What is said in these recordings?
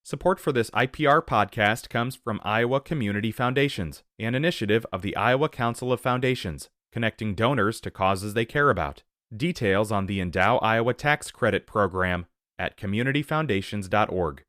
Support for this IPR podcast comes from Iowa Community Foundations, an initiative of the Iowa Council of Foundations, connecting donors to causes they care about. Details on the Endow Iowa Tax Credit Program at communityfoundations.org.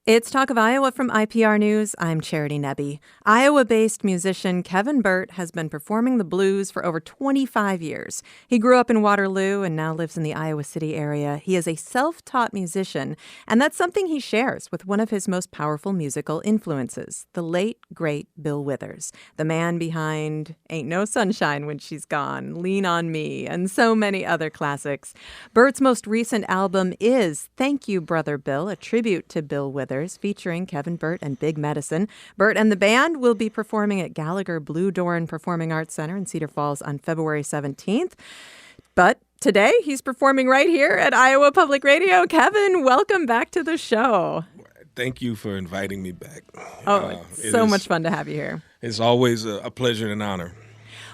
It's Talk of Iowa from IPR News. I'm Charity Nebbe. Iowa-based musician Kevin Burt has been performing the blues for over 25 years. He grew up in Waterloo and now lives in the Iowa City area. He is a self-taught musician, and that's something he shares with one of his most powerful musical influences, the late, great Bill Withers, the man behind Ain't No Sunshine When She's Gone, Lean on Me, and so many other classics. Burt's most recent album is Thank You, Brother Bill, a tribute to Bill Withers, featuring Kevin Burt and Big Medicine. Burt and the band will be performing at Gallagher Blue Dorn Performing Arts Center in Cedar Falls on February 17th. But today, he's performing right here at Iowa Public Radio. Kevin, welcome back to the show. Thank you for inviting me back. It's so much fun to have you here. It's always a pleasure and an honor.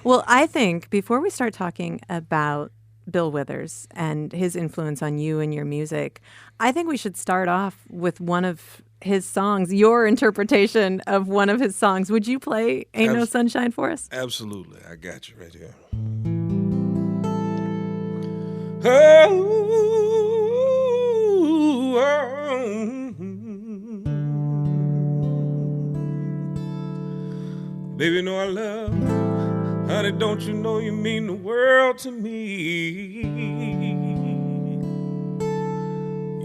Well, I think before we start talking about Bill Withers and his influence on you and your music, I think we should start off with one of his songs, your interpretation of one of his songs. Would you play Ain't No Sunshine for us? Absolutely. I got you right here. Baby, know I love you. Honey, don't you know you mean the world to me?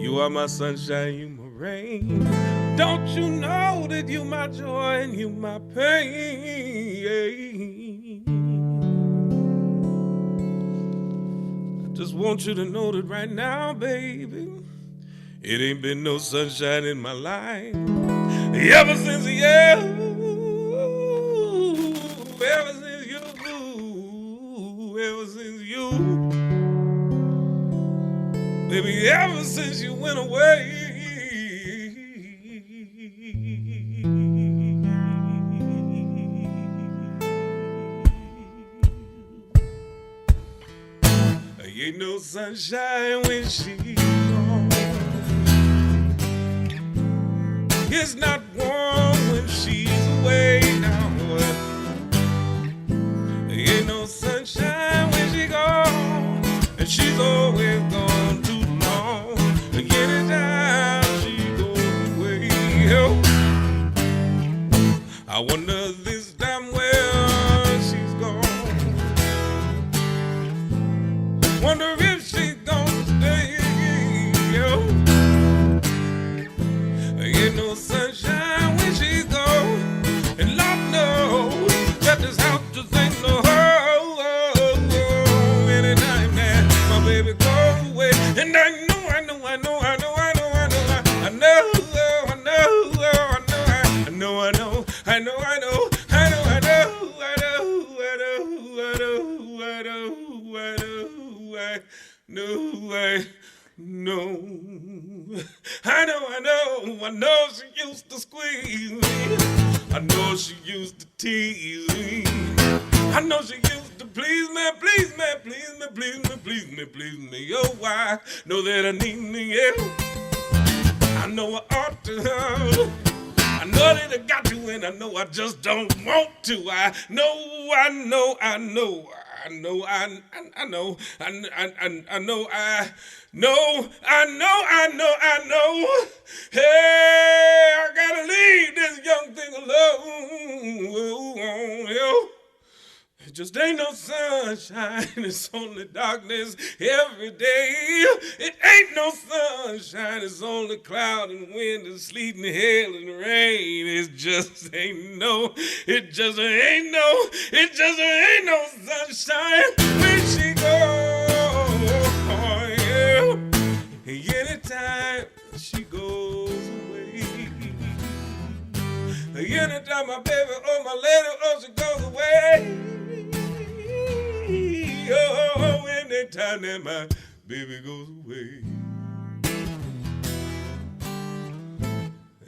You are my sunshine, you my rain. Don't you know that you my joy and you my pain? I just want you to know that right now, baby, it ain't been no sunshine in my life ever since baby, ever since you went away. Ain't no sunshine when she's gone. It's not warm when she's away now. Ain't no sunshine when she's gone, and she's always gone too long. Anytime she goes away, I wonder this time where she's gone. Wonder if she's gonna stay. Ain't no sunshine when she's gone, and Lord knows that this house just ain't no home. Anytime that my baby goes away, and I know, I know she used to squeeze me. I know she used to tease me. I know she used to please me. Oh, I know that I need me, yeah. I know I ought to. I know that I got to, and I know I just don't want to. I know. Hey, I gotta leave this young thing alone. It just ain't no sunshine, it's only darkness every day. It ain't no sunshine, it's only cloud and wind and sleet and hail and rain. It just ain't no sunshine when she goes. Anytime she goes away. Anytime my baby or my lady she goes away. Oh, anytime that my baby goes away.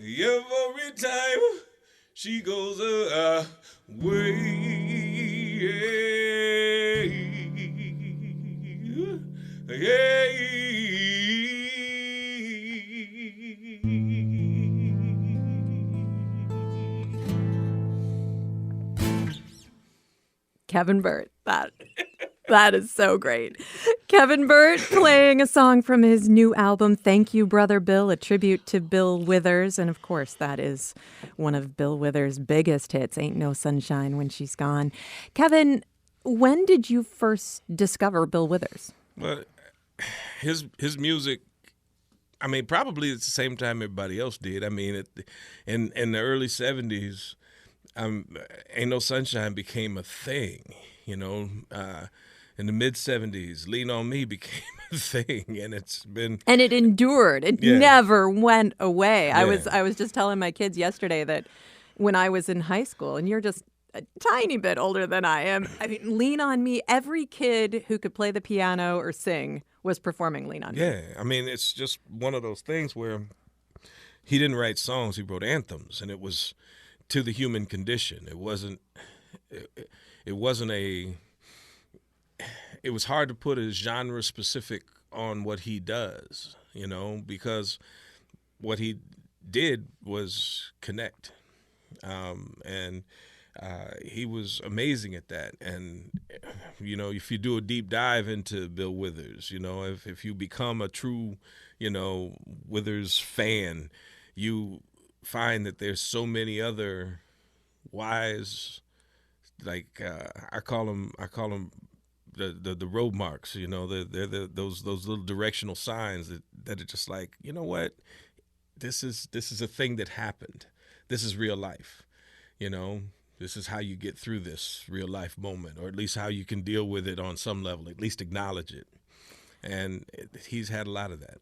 Every time she goes away. Kevin Burt. That is so great. Kevin Burt playing a song from his new album, Thank You, Brother Bill, a tribute to Bill Withers. And of course, that is one of Bill Withers' biggest hits, Ain't No Sunshine When She's Gone. Kevin, when did you first discover Bill Withers? Well, his music, I mean, probably at the same time everybody else did. I mean, in the early 70s, Ain't No Sunshine became a thing, you know. In the mid-70s, Lean on Me became a thing, and it's been... And it endured. It never went away. Yeah. I was just telling my kids yesterday that when I was in high school, and you're just a tiny bit older than I am, I mean, Lean on Me, every kid who could play the piano or sing was performing Lean on Me. Yeah, I mean, it's just one of those things where he didn't write songs, he wrote anthems, and it was to the human condition. It wasn't it was hard to put a genre specific on what he does, you know, because what he did was connect. And he was amazing at that. And, you know, if you do a deep dive into Bill Withers, you know, if you become a true, you know, Withers fan, you find that there's so many other wise, like I call them the road marks, you know, they're those little directional signs that are just like, you know what, this is a thing that happened. This is real life, you know. This is how you get through this real life moment, or at least how you can deal with it on some level, at least acknowledge it. And he's had a lot of that.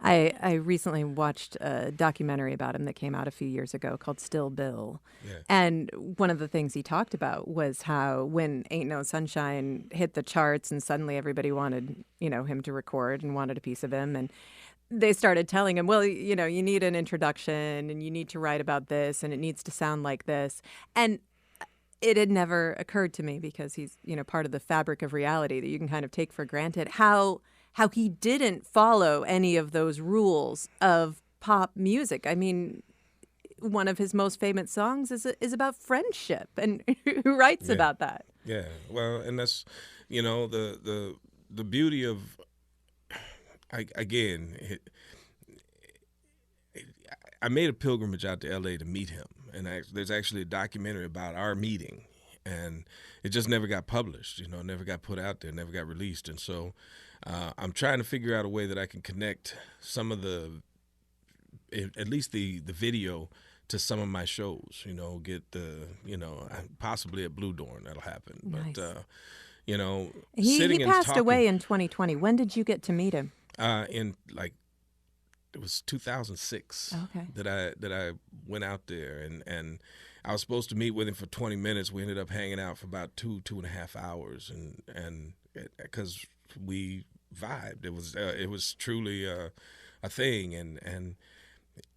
I recently watched a documentary about him that came out a few years ago called Still Bill. Yeah. And one of the things he talked about was how when Ain't No Sunshine hit the charts and suddenly everybody wanted, you know, him to record and wanted a piece of him, and they started telling him, well, you know, you need an introduction and you need to write about this and it needs to sound like this. And it had never occurred to me, because he's, you know, part of the fabric of reality that you can kind of take for granted, how he didn't follow any of those rules of pop music. I mean, one of his most famous songs is about friendship, and who writes about that? Yeah, well, and that's, you know, the beauty of, I made a pilgrimage out to L.A. to meet him, and there's actually a documentary about our meeting, and it just never got published, you know, never got put out there, never got released, and so I'm trying to figure out a way that I can connect some of at least the video to some of my shows, you know, get possibly at Blue Dorn, that'll happen. Nice. But, you know, he passed away in 2020. When did you get to meet him? It was 2006 okay. that I went out there, and I was supposed to meet with him for 20 minutes. We ended up hanging out for about 2.5 hours, and because we vibed, it was truly a thing, and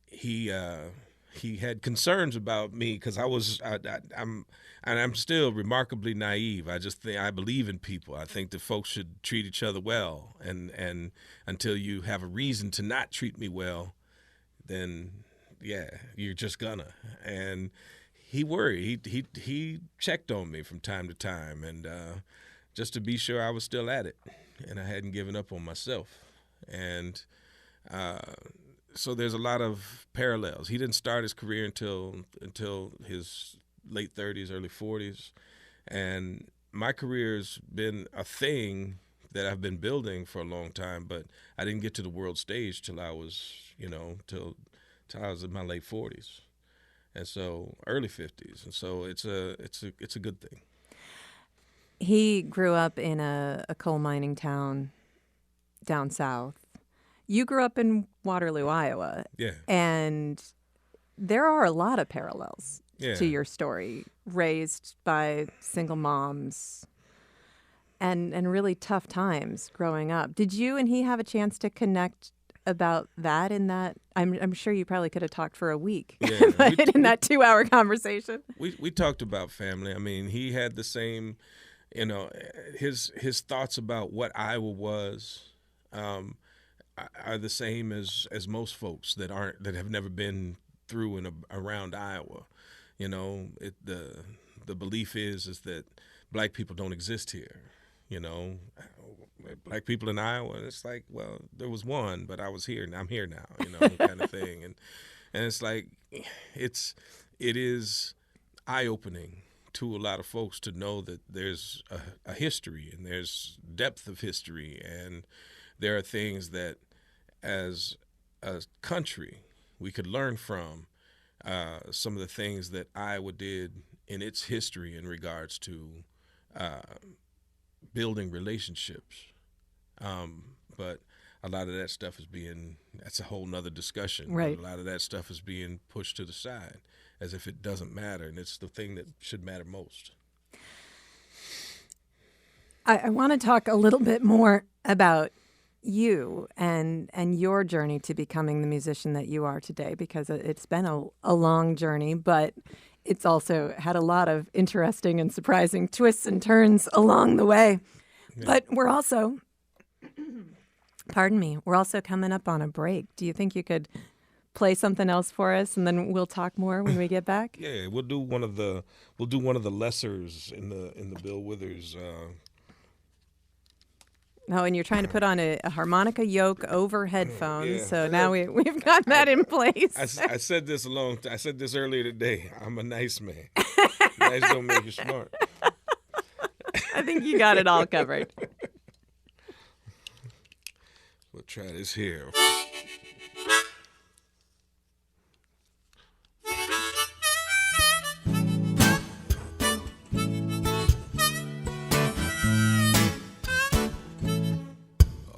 he had concerns about me because I'm still remarkably naive. I just think I believe in people. I think that folks should treat each other well, and until you have a reason to not treat me well, then yeah, you're just gonna. And he worried. He checked on me from time to time, and just to be sure I was still at it and I hadn't given up on myself. And so there's a lot of parallels. He didn't start his career until his late 30s, early 40s. And my career's been a thing that I've been building for a long time, but I didn't get to the world stage till I was, till I was in my late 40s. And so early 50s. And so it's a good thing. He grew up in a coal mining town down south. You grew up in Waterloo, Iowa. Yeah. And there are a lot of parallels to your story. Raised by single moms and really tough times growing up. Did you and he have a chance to connect about that in that? I'm sure you probably could have talked for a week in that 2-hour conversation. We talked about family. I mean, he had the same, his thoughts about what Iowa was are the same as most folks that have never been through and around Iowa. The belief is that black people don't exist here. Black people in Iowa, it's like, well, there was one, but I was here and I'm here now, kind of thing. And it's like, it is eye-opening to a lot of folks to know that there's a history and there's depth of history, and there are things that as a country we could learn from, some of the things that Iowa did in its history in regards to building relationships. But a lot of that stuff that's a whole nother discussion. Right. A lot of that stuff is being pushed to the side as if it doesn't matter, and it's the thing that should matter most. I want to talk a little bit more about you and your journey to becoming the musician that you are today, because it's been a long journey, but it's also had a lot of interesting and surprising twists and turns along the way. Yeah. But we're also, we're also coming up on a break. Do you think you could play something else for us, and then we'll talk more when we get back? Yeah, we'll do one of the lessers in the Bill Withers. Oh, and you're trying to put on a harmonica yoke over headphones, yeah. So now we've got that in place. I said this earlier today. I'm a nice man. Nice don't make you smart. I think you got it all covered. We'll try this here.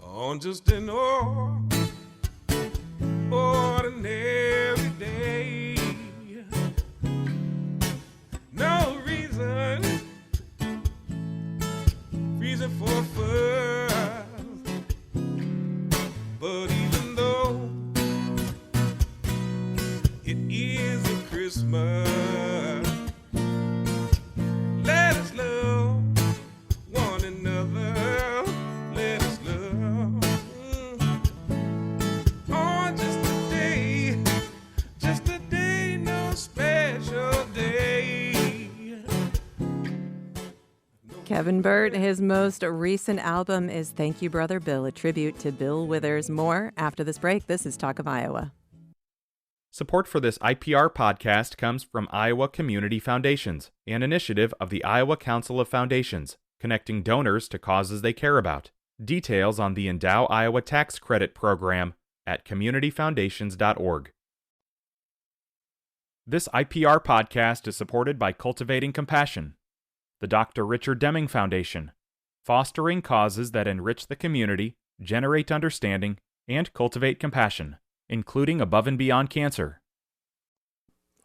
On just an ordinary day, no reason for fuss, but even though it is a Christmas, let us love one another. Let us love on just a day, no special day. Kevin Burt, his most recent album is Thank You, Brother Bill, a tribute to Bill Withers. More after this break. This is Talk of Iowa. Support for this IPR podcast comes from Iowa Community Foundations, an initiative of the Iowa Council of Foundations, connecting donors to causes they care about. Details on the Endow Iowa Tax Credit Program at communityfoundations.org. This IPR podcast is supported by Cultivating Compassion, the Dr. Richard Deming Foundation, fostering causes that enrich the community, generate understanding, and cultivate compassion, including above and beyond cancer.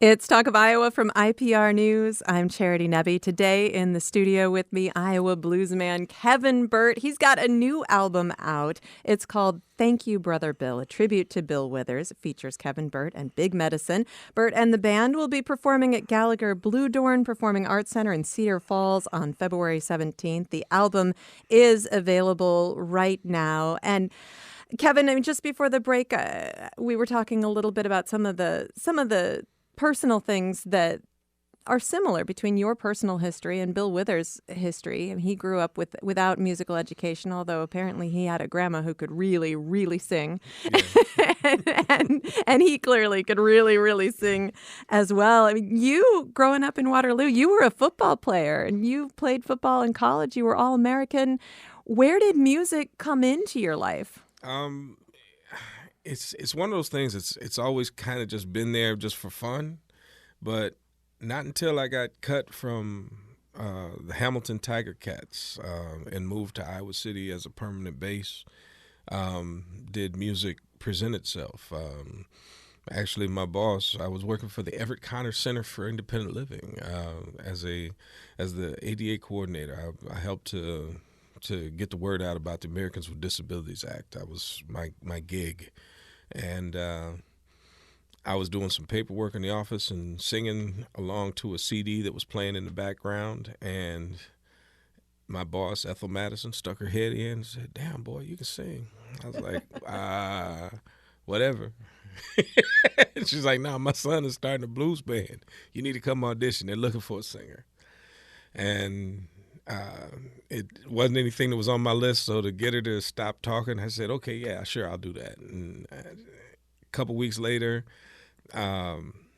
It's Talk of Iowa from IPR News. I'm Charity Nebbe. Today in the studio with me, Iowa bluesman Kevin Burt. He's got a new album out. It's called Thank You, Brother Bill, a tribute to Bill Withers. It features Kevin Burt and Big Medicine. Burt and the band will be performing at Gallagher Blue Dorn Performing Arts Center in Cedar Falls on February 17th. The album is available right now. And Kevin, I mean, just before the break, we were talking a little bit about some of the personal things that are similar between your personal history and Bill Withers' history. I mean, he grew up without musical education, although apparently he had a grandma who could really, really sing. Yeah. and he clearly could really, really sing as well. I mean, you, growing up in Waterloo, you were a football player, and you played football in college. You were All-American. Where did music come into your life? It's one of those things. It's always kind of just been there just for fun, but not until I got cut from the Hamilton Tiger Cats and moved to Iowa City as a permanent base did music present itself. Actually, my boss, I was working for the Everett Connor Center for Independent Living as the ADA coordinator. I helped to get the word out about the Americans with Disabilities Act. That was my gig. And I was doing some paperwork in the office and singing along to a CD that was playing in the background. And my boss, Ethel Madison, stuck her head in and said, "Damn, boy, you can sing." I was like, whatever. She's like, "No, my son is starting a blues band. You need to come audition. They're looking for a singer." And it wasn't anything that was on my list. So to get her to stop talking, I said, okay, yeah, sure, I'll do that. And a couple weeks later,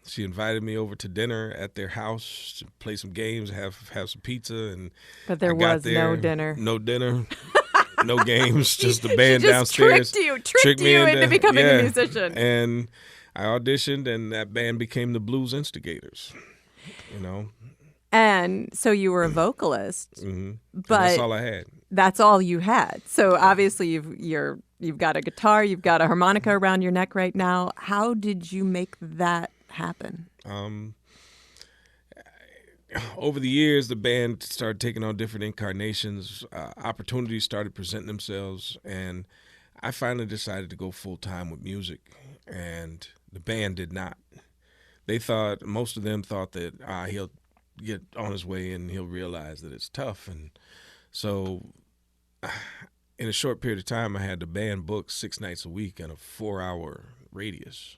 she invited me over to dinner at their house to play some games, have some pizza, and But there was no dinner. No dinner. No games, just the band she just downstairs. Tricked you into becoming a musician. And I auditioned, and that band became the Blues Instigators. And so you were a vocalist, but that's all I had. That's all you had. So obviously you've got a guitar, you've got a harmonica around your neck right now. How did you make that happen? Over the years, the band started taking on different incarnations. Opportunities started presenting themselves, and I finally decided to go full-time with music, and the band did not. Most of them thought that he'll get on his way and he'll realize that it's tough. And so in a short period of time, I had the band booked 6 nights a week in a 4-hour radius,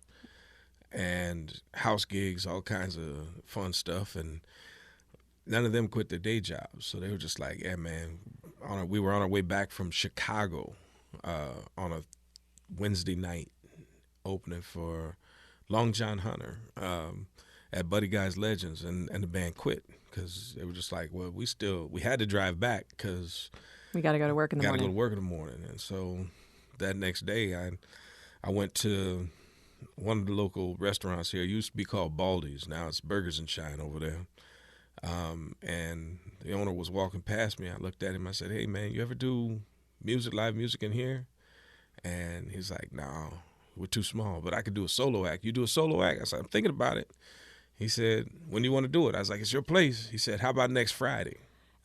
and house gigs, all kinds of fun stuff, and none of them quit their day jobs. So they were just like, yeah, man, we were on our way back from Chicago on a Wednesday night opening for Long John Hunter at Buddy Guy's Legends, and the band quit because they were just like, well, we had to drive back because we got to go to work in the morning. Got to go to work in the morning. And so that next day I went to one of the local restaurants here. It used to be called Baldy's. Now it's Burgers and Shine over there. And the owner was walking past me. I looked at him. I said, hey, man, you ever do live music in here? And he's like, no, we're too small, but I could do a solo act. You do a solo act? I said, I'm thinking about it. He said, when do you want to do it? I was like, it's your place. He said, how about next Friday?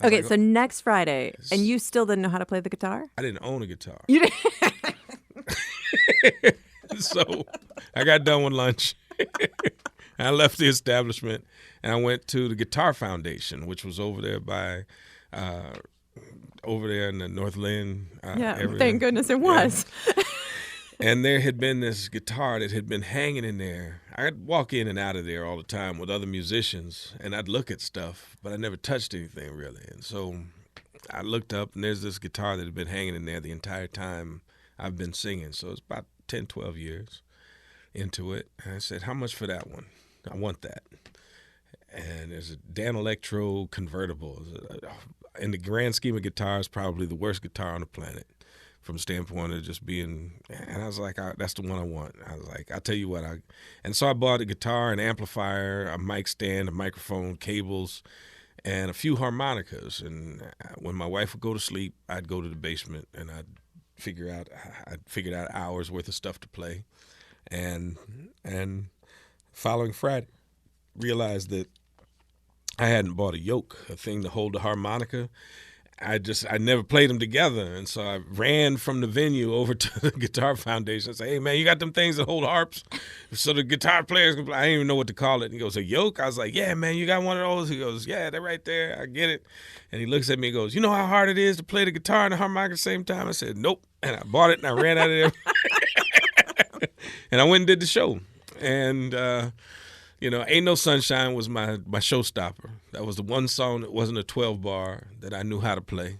Okay, like, so next Friday, and you still didn't know how to play the guitar? I didn't own a guitar. You didn't? So I got done with lunch. I left the establishment, and I went to the Guitar Foundation, which was over there in the North Lynn area. Thank goodness it was. Yeah. And there had been this guitar that had been hanging in there. I'd walk in and out of there all the time with other musicians, and I'd look at stuff, but I never touched anything really. And so I looked up, and there's this guitar that had been hanging in there the entire time I've been singing. So it's about 10, 12 years into it. And I said, how much for that one? I want that. And there's a Dan Electro convertible. In the grand scheme of guitars, probably the worst guitar on the planet from the standpoint of just being, and I was like, that's the one I want. I was like, I'll tell you what. And so I bought a guitar, an amplifier, a mic stand, a microphone, cables, and a few harmonicas. And when my wife would go to sleep, I'd go to the basement and I'd figured out hours worth of stuff to play. And following Friday, realized that I hadn't bought a yoke, a thing to hold the harmonica. I never played them together. And so I ran from the venue over to the Guitar Foundation and said, hey, man, you got them things that hold harps? So the guitar players can play. I didn't even know what to call it. And he goes, a yoke? I was like, yeah, man, you got one of those? He goes, yeah, they're right there. I get it. And he looks at me and goes, you know how hard it is to play the guitar and the harmonica at the same time? I said, nope. And I bought it and I ran out of there. And I went and did the show. And, Ain't No Sunshine was my showstopper. That was the one song that wasn't a 12-bar that I knew how to play,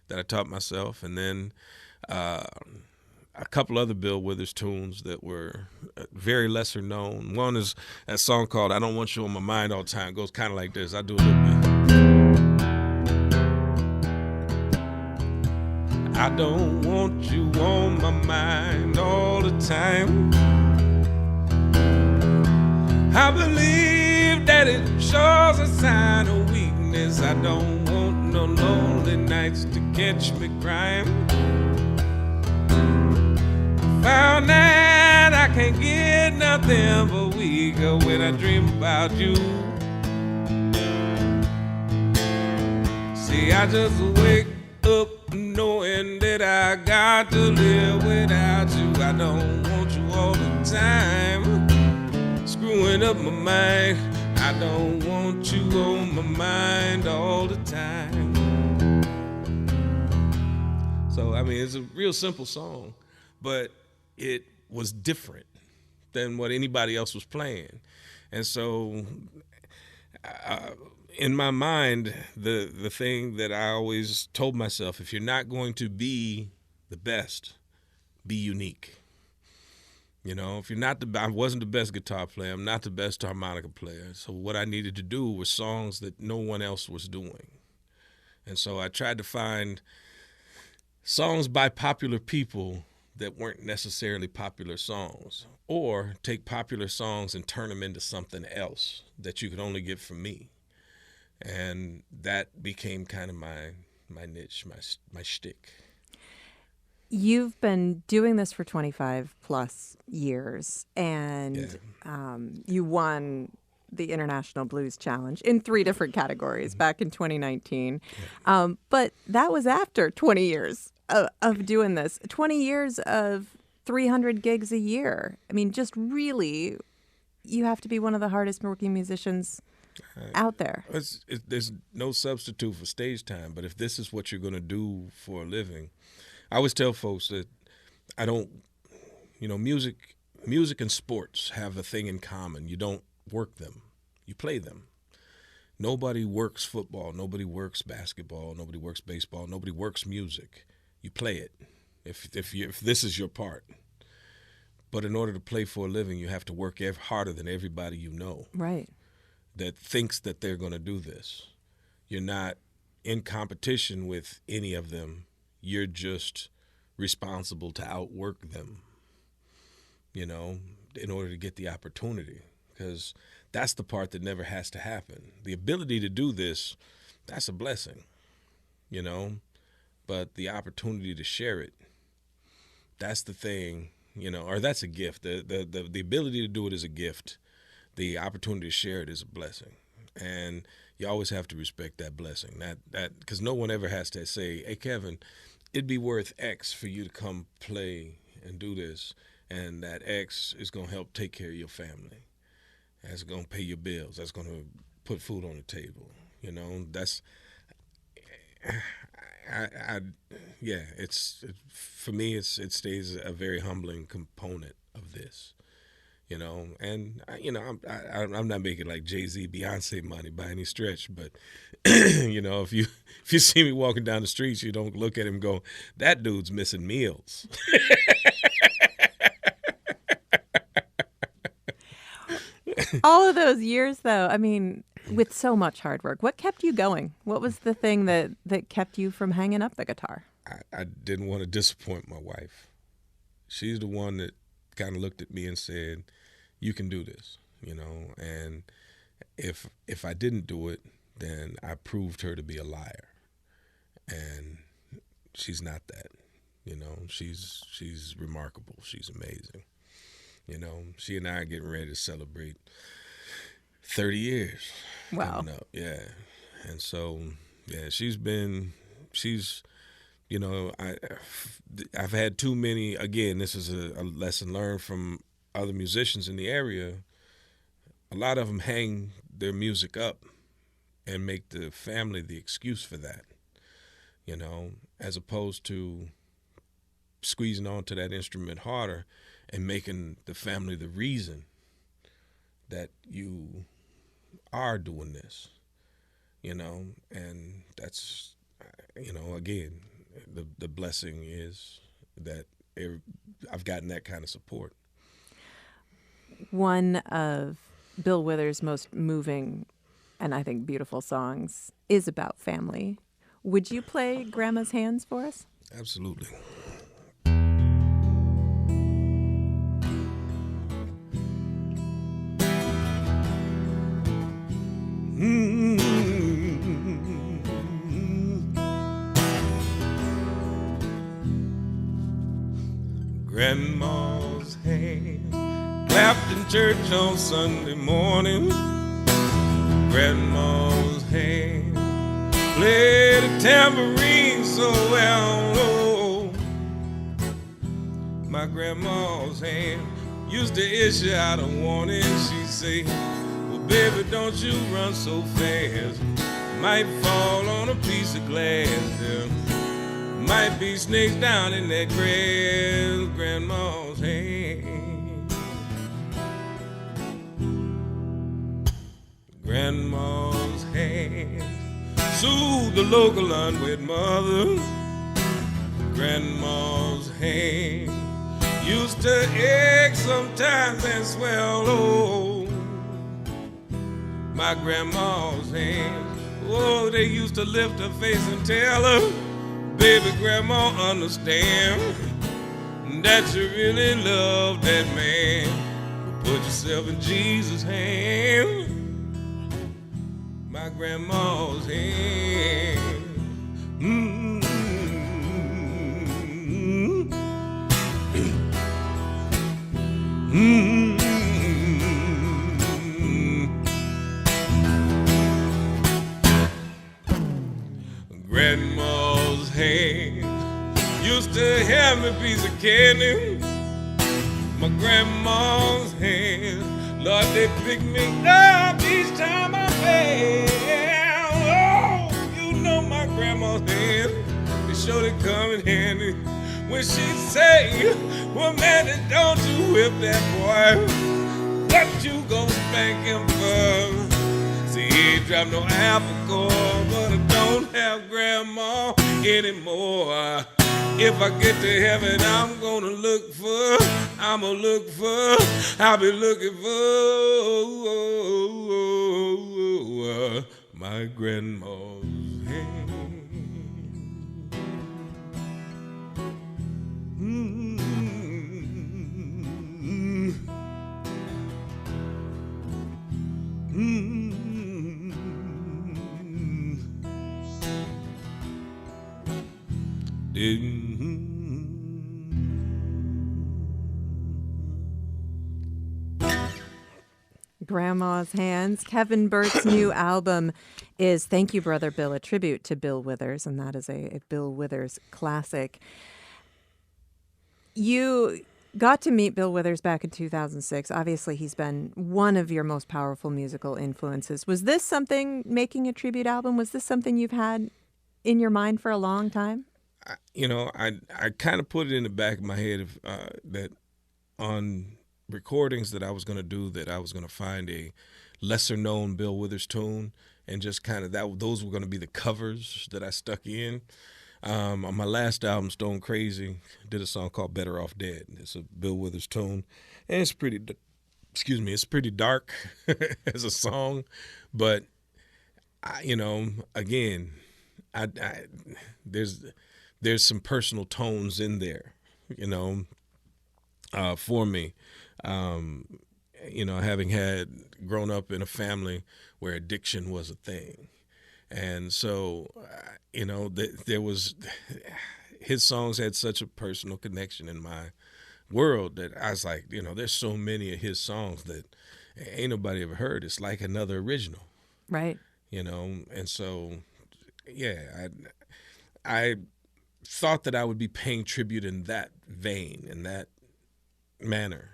that I taught myself. And then a couple other Bill Withers tunes that were very lesser known. One is a song called I Don't Want You on My Mind All the Time. It goes kind of like this. I do a little bit. I don't want you on my mind all the time. I believe that it shows a sign of weakness. I don't want no lonely nights to catch me crying. Found that I can't get nothing but weaker when I dream about you. See, I just wake up knowing that I got to live without you. I don't want you all the time. Screwing up my mind. I don't want you on my mind all the time. So, I mean, it's a real simple song, but it was different than what anybody else was playing. And so in my mind, the thing that I always told myself, if you're not going to be the best, be unique. You know, if you're not I wasn't the best guitar player, I'm not the best harmonica player. So what I needed to do was songs that no one else was doing. And so I tried to find songs by popular people that weren't necessarily popular songs, or take popular songs and turn them into something else that you could only get from me. And that became kind of my niche, my shtick. You've been doing this for 25 plus years, and you won the International Blues Challenge in 3 different categories back in 2019. But that was after 20 years of doing this, 20 years of 300 gigs a year. I mean, just really, you have to be one of the hardest working musicians out there. There's no substitute for stage time, but if this is what you're going to do for a living, I always tell folks that I don't, music and sports have a thing in common. You don't work them, you play them. Nobody works football, nobody works basketball, nobody works baseball, nobody works music. You play it if this is your part. But in order to play for a living, you have to work harder than everybody you know. Right. That thinks that they're going to do this. You're not in competition with any of them. You're just responsible to outwork them, in order to get the opportunity. Because that's the part that never has to happen. The ability to do this, that's a blessing, But the opportunity to share it, that's the thing, or that's a gift. The ability to do it is a gift. The opportunity to share it is a blessing. And you always have to respect that blessing. That because no one ever has to say, hey, Kevin, it'd be worth X for you to come play and do this, and that X is going to help take care of your family. That's going to pay your bills. That's going to put food on the table. That's for me. It stays a very humbling component of this. And I'm not making like Jay-Z, Beyonce money by any stretch, but if you see me walking down the streets, you don't look at him and go, that dude's missing meals. All of those years, though, I mean, with so much hard work, what kept you going? What was the thing that kept you from hanging up the guitar? I didn't want to disappoint my wife. She's the one that kind of looked at me and said, you can do this, and if I didn't do it, then I proved her to be a liar. And she's not that, she's remarkable. She's amazing. She and I are getting ready to celebrate 30 years. Wow. Coming up. Yeah. And so, yeah, I've had too many, again, this is a lesson learned from other musicians in the area. A lot of them hang their music up and make the family the excuse for that, as opposed to squeezing onto that instrument harder and making the family the reason that you are doing this, and that's, again, the blessing is that I've gotten that kind of support. One of Bill Withers' most moving and I think beautiful songs is about family. Would you play Grandma's Hands for us? Absolutely. Grandma's hand clapped in church on Sunday morning. Grandma's hand played a tambourine so well. Oh, my grandma's hand used to issue out a warning. She'd say, well, baby, don't you run so fast. Might fall on a piece of glass. There might be snakes down in that grass. Grandma's hand. Grandma's hand soothe the local unwed mother. Grandma's hand used to ache sometimes and swell. Oh, my grandma's hands, oh, they used to lift her face and tell her, baby, grandma, understand that you really love that man. But put yourself in Jesus' hand. My grandma's hand. Mm-hmm. Mm-hmm. Grandma's hand used to have me a piece of candy. My grandma's hand, Lord, they pick me up each time I fail. Oh, you know my grandma's hand, they sure they come in handy. When she say, well, man, don't you whip that boy. What you gon' spank him for? See, he ain't dropped no apple core, but I don't have grandma anymore. If I get to heaven, I'll be looking for my grandma's hand. Grandma's Hands. Kevin Burt's new album is Thank You, Brother Bill, a tribute to Bill Withers, and that is a Bill Withers classic. You got to meet Bill Withers back in 2006. Obviously, he's been one of your most powerful musical influences. Was this something, making a tribute album, was this something you've had in your mind for a long time? I kind of put it in the back of my head that on recordings that I was going to do, that I was going to find a lesser known Bill Withers tune, and just kind of those were going to be the covers that I stuck in. On my last album, Stone Crazy, did a song called Better Off Dead. It's a Bill Withers tune, and it's pretty dark as a song, but there's some personal tones in there, for me. Having grown up in a family where addiction was a thing. And so, there was, his songs had such a personal connection in my world that I was like, there's so many of his songs that ain't nobody ever heard. It's like another original. Right. And so, yeah, I thought that I would be paying tribute in that vein, in that manner.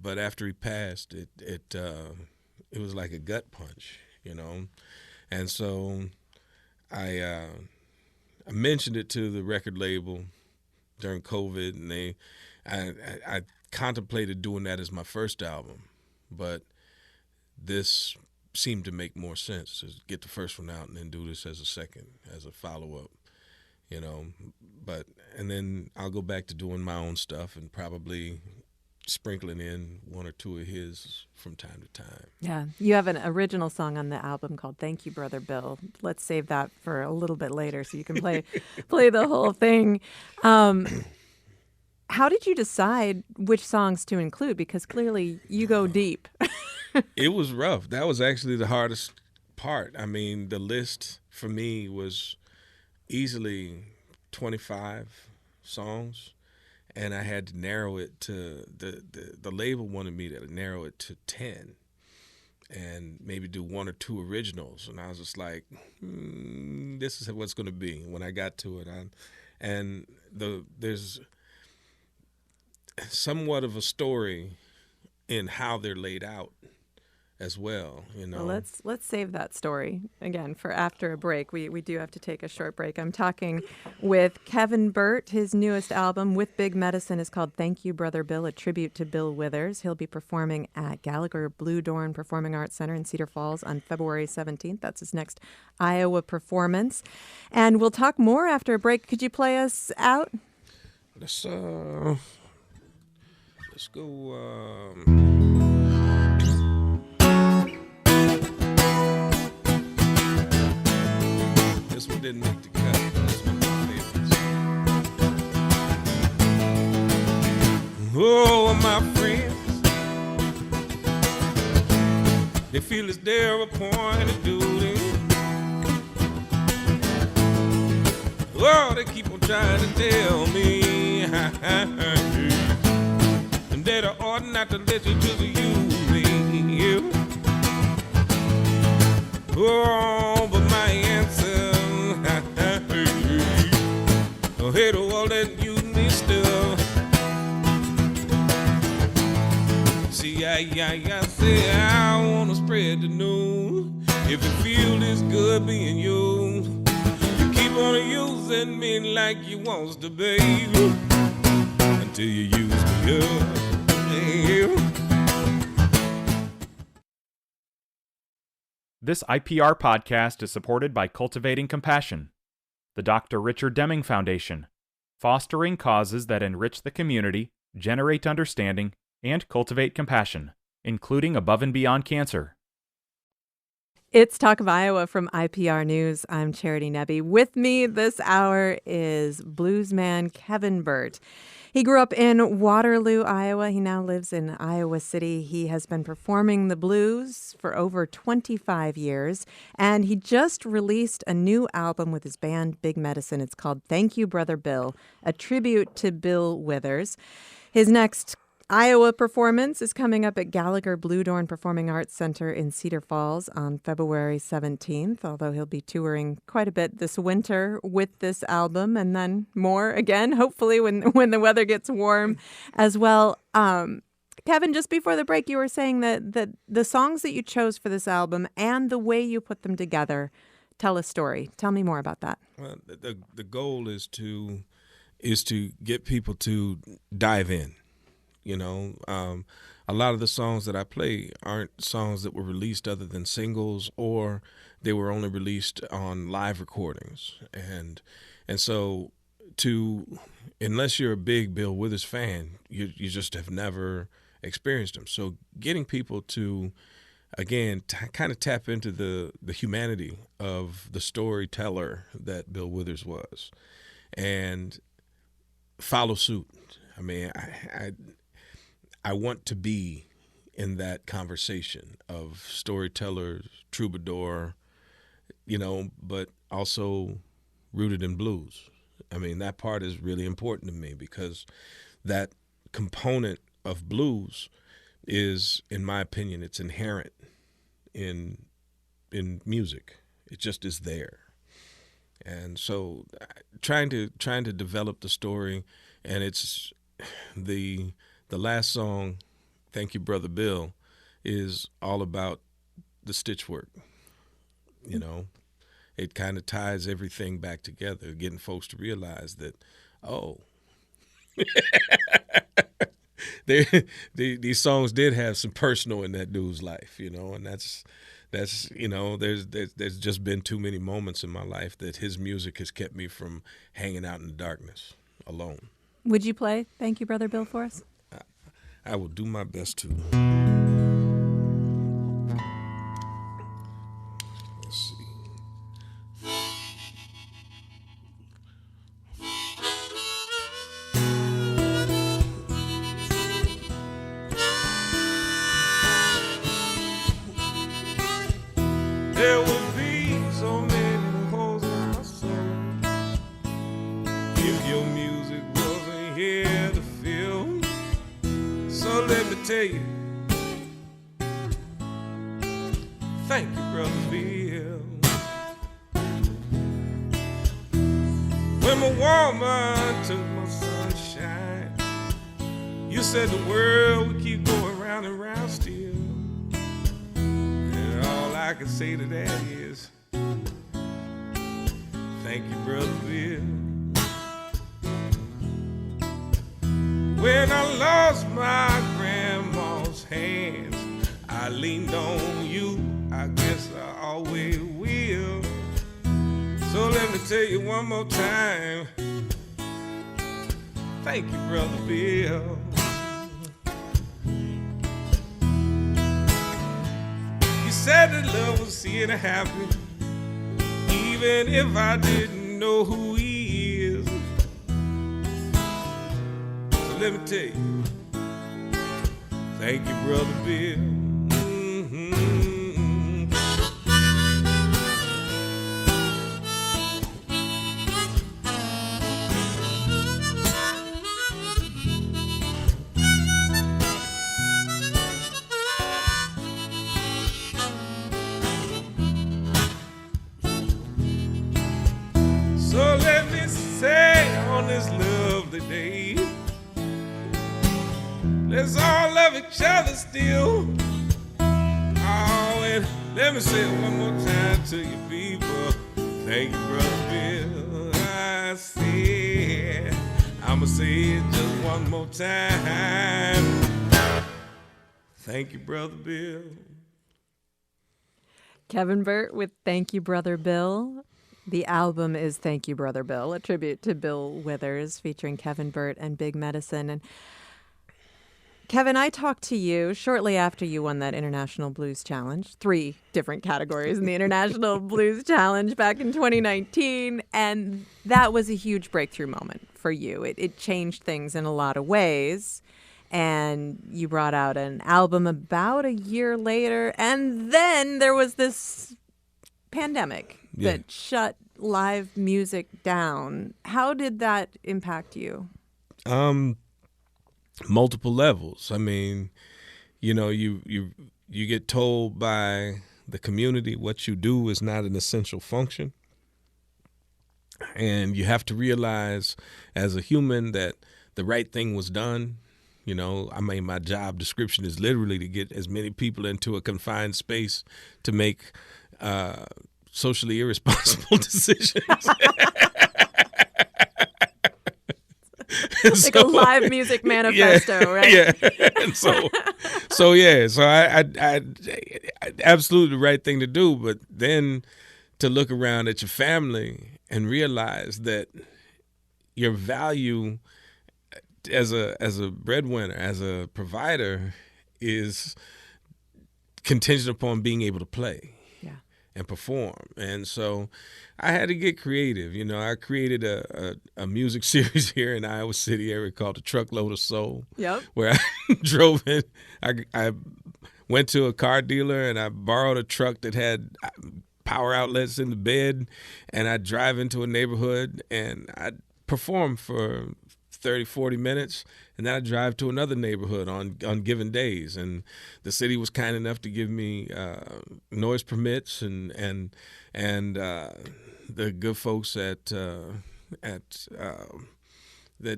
But after he passed, it was like a gut punch, and so I mentioned it to the record label during COVID, and I contemplated doing that as my first album, but this seemed to make more sense to get the first one out and then do this as a second, as a follow-up, and then I'll go back to doing my own stuff and probably sprinkling in one or two of his from time to time. Yeah. You have an original song on the album called Thank You, Brother Bill. Let's save that for a little bit later so you can play the whole thing. How did you decide which songs to include? Because clearly you go deep. It was rough. That was actually the hardest part. I mean, the list for me was easily 25 songs. And I had to narrow it to the label wanted me to narrow it to 10, and maybe do one or two originals. And I was just like, this is what's going to be. When I got to it, there's somewhat of a story in how they're laid out, as well, you know. Well, let's save that story again for after a break. We do have to take a short break. I'm talking with Kevin Burt. His newest album, With Big Medicine, is called Thank You, Brother Bill, a tribute to Bill Withers. He'll be performing at Gallagher Blue Dorn Performing Arts Center in Cedar Falls on February 17th. That's his next Iowa performance. And we'll talk more after a break. Could you play us out? Let's go. This one didn't make the cut. That's one of my favorites. Oh, my friends, they feel it's their appointed duty. Oh, they keep on trying to tell me and that I ought not to let you just use me. Oh, but my answer, oh, hey, to all that use me still. See, I say I wanna spread the news. If you feel this good being you, you keep on using me like you wants to, baby, until you use me up. This IPR podcast is supported by Cultivating Compassion, the Dr. Richard Deming Foundation, fostering causes that enrich the community, generate understanding, and cultivate compassion, including above and beyond cancer. It's Talk of Iowa from IPR News. I'm Charity Nebbe. With me this hour is bluesman Kevin Burt. He grew up in Waterloo, Iowa. He now lives in Iowa City. He has been performing the blues for over 25 years, and he just released a new album with his band Big Medicine. It's called Thank You, Brother Bill, a tribute to Bill Withers. His next Iowa performance is coming up at Gallagher Blue Dorn Performing Arts Center in Cedar Falls on February 17th, although he'll be touring quite a bit this winter with this album and then more again, hopefully when the weather gets warm as well. Kevin, just before the break, you were saying that the songs that you chose for this album and the way you put them together tell a story. Tell me more about that. Well, the goal is to get people to dive in. You know, a lot of the songs that I play aren't songs that were released other than singles, or they were only released on live recordings. And so unless you're a big Bill Withers fan, you just have never experienced him. So getting people to, again, kind of tap into the humanity of the storyteller that Bill Withers was and follow suit. I mean, I want to be in that conversation of storyteller, troubadour, you know, but also rooted in blues. I mean, that part is really important to me because that component of blues is, in my opinion, it's inherent in music. It just is there. And so trying to develop the story, and it's the last song, Thank You, Brother Bill, is all about the stitch work. You know, it kind of ties everything back together, getting folks to realize that, these songs did have some personal in that dude's life, you know, and that's you know, there's just been too many moments in my life that his music has kept me from hanging out in the darkness alone. Would you play Thank You, Brother Bill for us? I will do my best to. Let's see. There would be so many holes in my soul if your music wasn't here to fill. So let me tell you, thank you, Brother Bill. When my woman took my sunshine, you said the world would keep going round and round still. I can say to that is, thank you, Brother Bill. When I lost my grandma's hands, I leaned on you, I guess I always will. So let me tell you one more time, thank you, Brother Bill. You said that love was seeing it happen, even if I didn't know who he is. So let me tell you, thank you, Brother Bill. So let me say on this lovely day, let's all love each other still. Oh, and let me say it one more time to you people. Thank you, Brother Bill. I said, I'ma say it just one more time. Thank you, Brother Bill. Kevin Burt with Thank You, Brother Bill. The album is Thank You, Brother Bill, a tribute to Bill Withers featuring Kevin Burt and Big Medicine. And Kevin, I talked to you shortly after you won that International Blues Challenge, 3 different categories in the International Blues Challenge back in 2019. And that was a huge breakthrough moment for you. It changed things in a lot of ways. And you brought out an album about a year later. And then there was this pandemic that shut live music down. How did that impact you? Multiple levels. I mean, you know, you get told by the community what you do is not an essential function. And you have to realize as a human that the right thing was done. You know, I mean, my job description is literally to get as many people into a confined space to make socially irresponsible decisions. Like a live music manifesto, right? Yeah. And so I absolutely the right thing to do. But then to look around at your family and realize that your value as a breadwinner, as a provider, is contingent upon being able to play and perform. And so I had to get creative. You know, I created a music series here in Iowa City area called The Truckload of Soul. Yep. Where I drove in. I went to a car dealer and I borrowed a truck that had power outlets in the bed, and I'd drive into a neighborhood and I'd perform for 30, 40 minutes, and then I drive to another neighborhood on given days. And the city was kind enough to give me noise permits, and the good folks that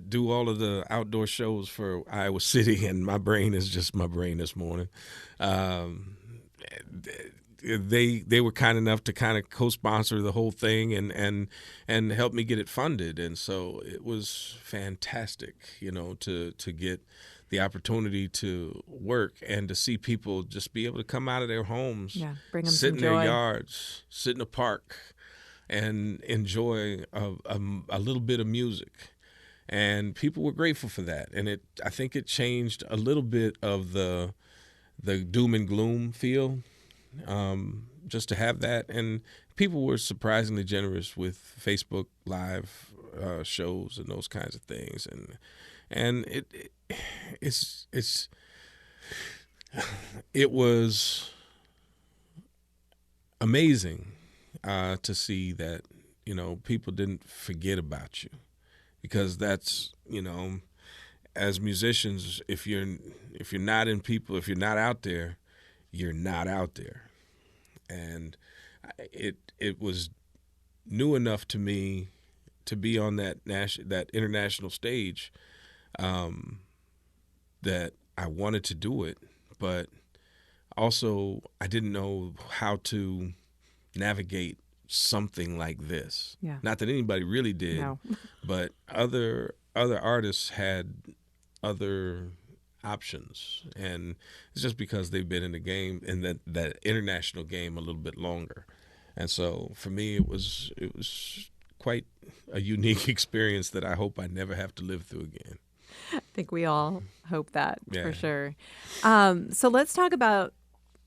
do all of the outdoor shows for Iowa City, and my brain is just my brain this morning. They were kind enough to kind of co-sponsor the whole thing and help me get it funded. And so it was fantastic, you know, to get the opportunity to work and to see people just be able to come out of their homes, bring them sit in some joy. their yards, sit in a park and enjoy a little bit of music. And people were grateful for that. And I think it changed a little bit of the doom and gloom feel. Just to have that, and people were surprisingly generous with Facebook Live shows and those kinds of things, and it was amazing to see that, you know, people didn't forget about you, because that's, you know, as musicians, if you're not in people, if you're not out there, you're not out there. And it was new enough to me to be on that international stage, that I wanted to do it, but also I didn't know how to navigate something like this. Yeah. Not that anybody really did, No. but other artists had other options, and it's just because they've been in the game, in that international game, a little bit longer. And so for me, it was quite a unique experience that I hope I never have to live through again. I think we all hope that Yeah. for sure. So let's talk about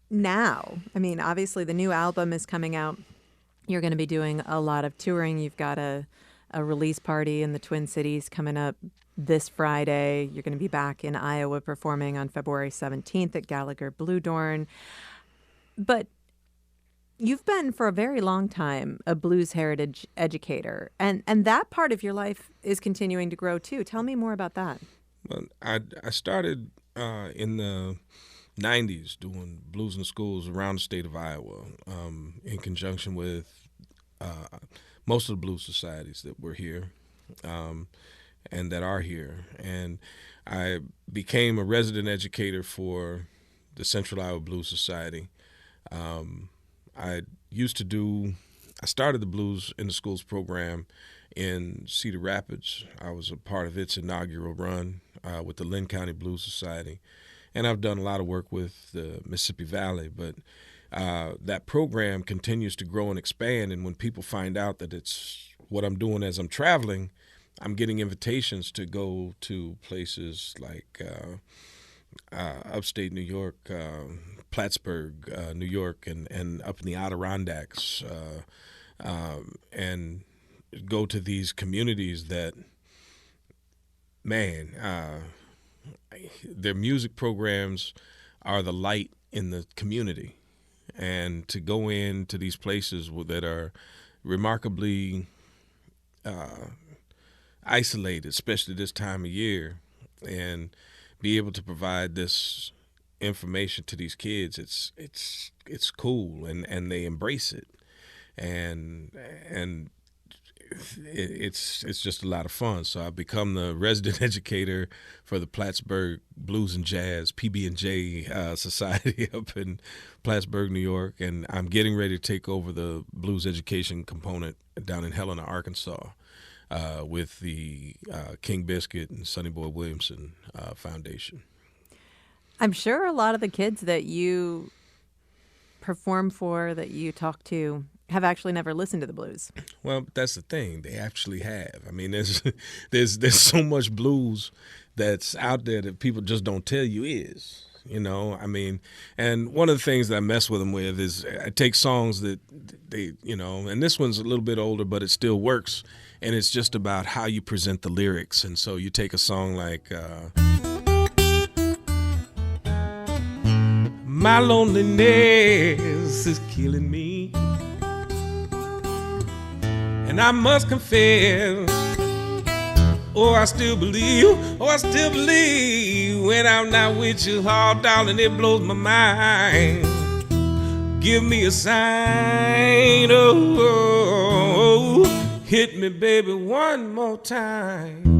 now. I mean, obviously the new album is coming out. You're going to be doing a lot of touring. You've got a release party in the Twin Cities coming up this Friday. You're going to be back in Iowa performing on February 17th at Gallagher Blue Dorn. But you've been for a very long time a blues heritage educator, and that part of your life is continuing to grow too. Tell me more about that. Well, I started in the 90s doing blues in schools around the state of Iowa, in conjunction with most of the blues societies that were here and that are here. And I became a resident educator for the Central Iowa Blues Society. I started the Blues in the Schools program in Cedar Rapids. I was a part of its inaugural run with the Lynn County Blues Society. And I've done a lot of work with the Mississippi Valley, but that program continues to grow and expand. And when people find out that it's what I'm doing as I'm traveling, I'm getting invitations to go to places like upstate New York, Plattsburgh, New York, and up in the Adirondacks, and go to these communities that, man, their music programs are the light in the community. And to go into these places that are remarkably isolated, especially this time of year, and be able to provide this information to these kids, it's cool, and they embrace it, and it's just a lot of fun. So I've become the resident educator for the Plattsburgh Blues and Jazz PB&J Society up in Plattsburgh, New York, and I'm getting ready to take over the blues education component down in Helena, Arkansas, with the King Biscuit and Sonny Boy Williamson Foundation. I'm sure a lot of the kids that you perform for, that you talk to, have actually never listened to the blues. Well, that's the thing. They actually have. I mean, there's so much blues that's out there that people just don't tell you is. You know, I mean, and one of the things that I mess with them with is I take songs that they, you know, and this one's a little bit older, but it still works. And it's just about how you present the lyrics. And so you take a song like My loneliness is killing me, and I must confess, I still believe when I'm not with you, oh darling, it blows my mind. Give me a sign, hit me baby one more time.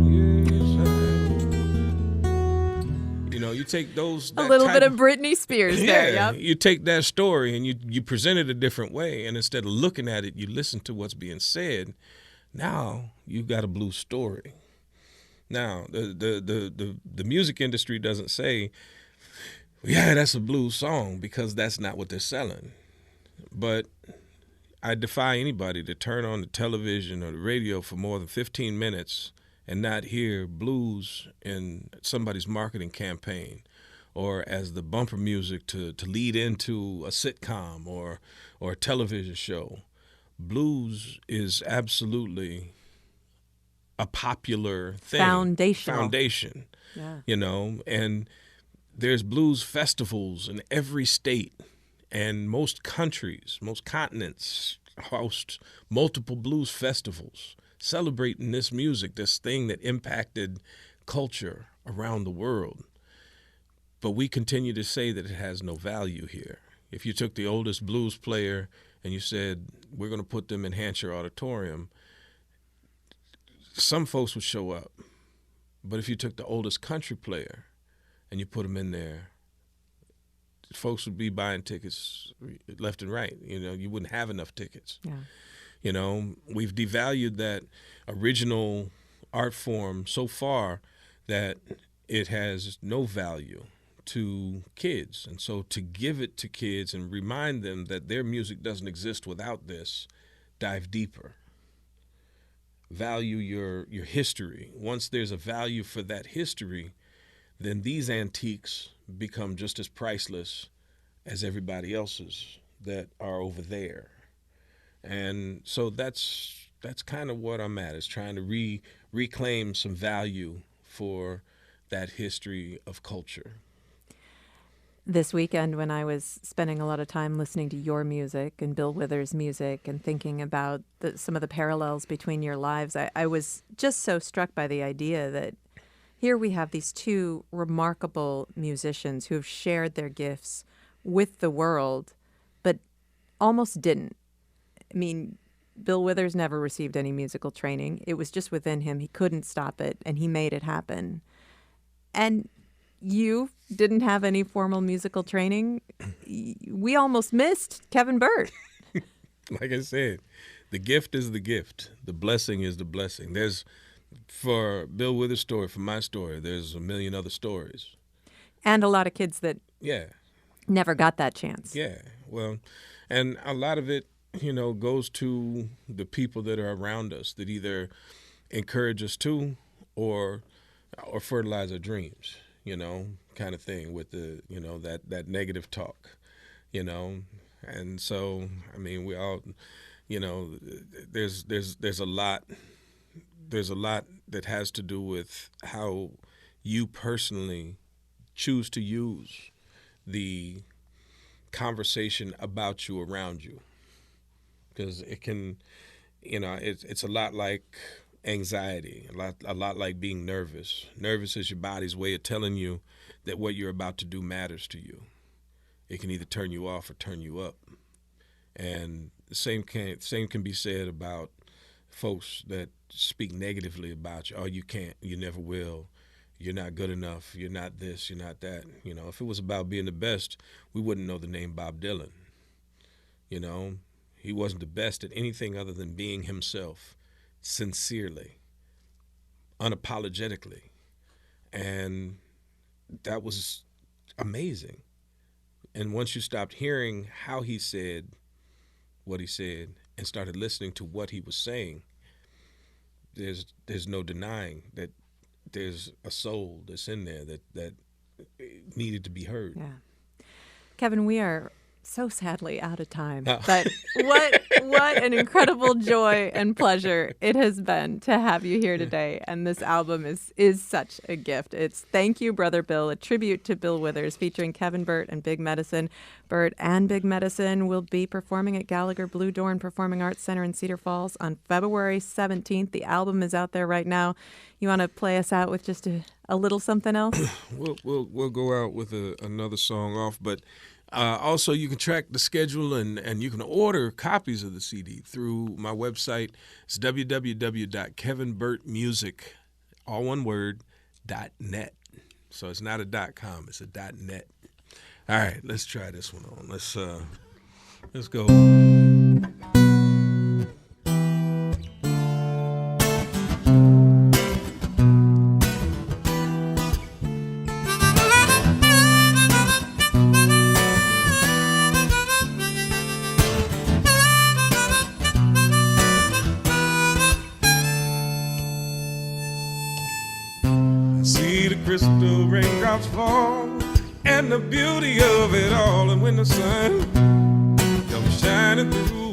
You know, you take those a little bit of Britney Spears there. Yep. You take that story and you present it a different way, and instead of looking at it, you listen to what's being said. Now you've got a blues story. Now the music industry doesn't say, yeah, that's a blues song, because that's not what they're selling. But I defy anybody to turn on the television or the radio for more than 15 minutes and not hear blues in somebody's marketing campaign, or as the bumper music to lead into a sitcom or a television show. Blues is absolutely a popular thing. Foundation. Yeah. You know, and there's blues festivals in every state, and most countries, most continents host multiple blues festivals celebrating this music, this thing that impacted culture around the world. But we continue to say that it has no value here. If you took the oldest blues player and you said, we're going to put them in Hansher Auditorium, some folks would show up. But if you took the oldest country player and you put them in there, folks would be buying tickets left and right. You wouldn't have enough tickets. Yeah. We've devalued that original art form so far that it has no value to kids. And so to give it to kids and remind them that their music doesn't exist without this, dive deeper. Value your history. Once there's a value for that history, then these antiques become just as priceless as everybody else's that are over there. And so that's kind of what I'm at, is trying to reclaim some value for that history of culture. This weekend, when I was spending a lot of time listening to your music and Bill Withers' music and thinking about some of the parallels between your lives, I was just so struck by the idea that here we have these two remarkable musicians who have shared their gifts with the world, but almost didn't. I mean, Bill Withers never received any musical training. It was just within him. He couldn't stop it, and he made it happen. And you didn't have any formal musical training. We almost missed Kevin Burt. Like I said, the gift is the gift. The blessing is the blessing. For Bill Withers' story, for my story, there's a million other stories. And a lot of kids that never got that chance. Yeah, well, and a lot of it, goes to the people that are around us that either encourage us to or fertilize our dreams, kind of thing with the, that negative talk, And so, I mean, we all, there's a lot that has to do with how you personally choose to use the conversation about you around you. Because it can, it's a lot like anxiety, a lot like being nervous. Nervous is your body's way of telling you that what you're about to do matters to you. It can either turn you off or turn you up. And the same can be said about folks that speak negatively about you. Oh, you can't, you never will, you're not good enough, you're not this, you're not that. If it was about being the best, we wouldn't know the name Bob Dylan. He wasn't the best at anything other than being himself, sincerely, unapologetically. And that was amazing. And once you stopped hearing how he said what he said and started listening to what he was saying, there's no denying that there's a soul that's in there that needed to be heard. Yeah. Kevin, we are so sadly out of time. But what an incredible joy and pleasure it has been to have you here today. And this album is such a gift. It's Thank You, Brother Bill, a tribute to Bill Withers, featuring Kevin Burt and Big Medicine. Burt and Big Medicine will be performing at Gallagher Blue Dorn Performing Arts Center in Cedar Falls on February 17th. The album is out there right now. You want to play us out with just a little something else? We'll go out with another song off, but also, you can track the schedule and you can order copies of the CD through my website. It's www.kevinburtmusic, all one word, .net. So it's not a .com, it's a .net. All right, let's try this one on. Let's go. Crystal raindrops fall, and the beauty of it all. And when the sun comes shining through